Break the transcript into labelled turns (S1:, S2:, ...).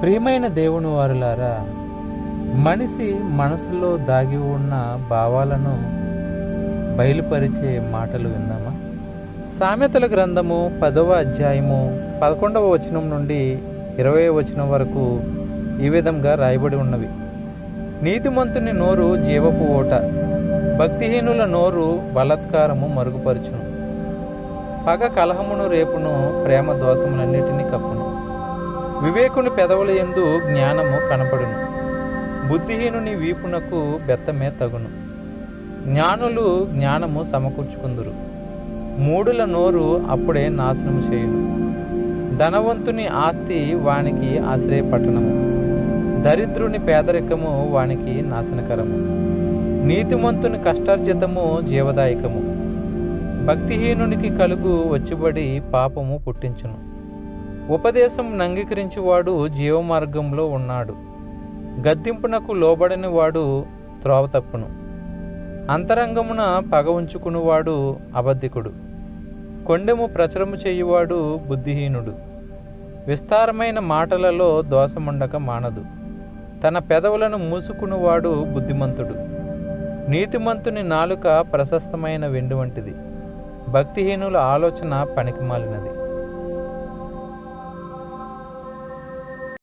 S1: ప్రియమైన దేవుని వారులారా, మనిషి మనసులో దాగి ఉన్న భావాలను బయలుపరిచే మాటలు విందామా? సామెతల గ్రంథము 10వ అధ్యాయము 11వ వచనం నుండి 20వ వచనం వరకు ఈ విధంగా రాయబడి ఉన్నవి. నీతిమంతుని నోరు జీవపు ఓట, భక్తిహీనుల నోరు బలాత్కారము మరుగుపరుచును. పగ కలహమును రేపును, ప్రేమ దోషములన్నిటినీ కప్పును. వివేకుని పెదవుల యందు జ్ఞానము కనపడును, బుద్ధిహీనుని వీపునకు బెత్తమే తగును. జ్ఞానులు జ్ఞానము సమకూర్చుకుందురు, మూడుల నోరు అప్పుడే నాశనము చేయును. ధనవంతుని ఆస్తి వానికి ఆశ్రయపట్టణము, దరిద్రుని పేదరికము వానికి నాశనకరము. నీతిమంతుని కష్టార్జితము జీవదాయకము, భక్తిహీనునికి కలుగు వచ్చుబడి పాపము పుట్టించును. ఉపదేశం అంగీకరించువాడు జీవమార్గంలో ఉన్నాడు, గద్దింపునకు లోబడని వాడు త్రోవ తప్పును. అంతరంగమున పగ ఉంచుకునివాడు అబద్ధికుడు, కొండెము ప్రచురము చేయువాడు బుద్ధిహీనుడు. విస్తారమైన మాటలలో దోషముండక మానదు, తన పెదవులను మూసుకునివాడు బుద్ధిమంతుడు. నీతిమంతుని నాలుక ప్రశస్తమైన వెండి వంటిది, భక్తిహీనుల ఆలోచన పనికిమాలినది.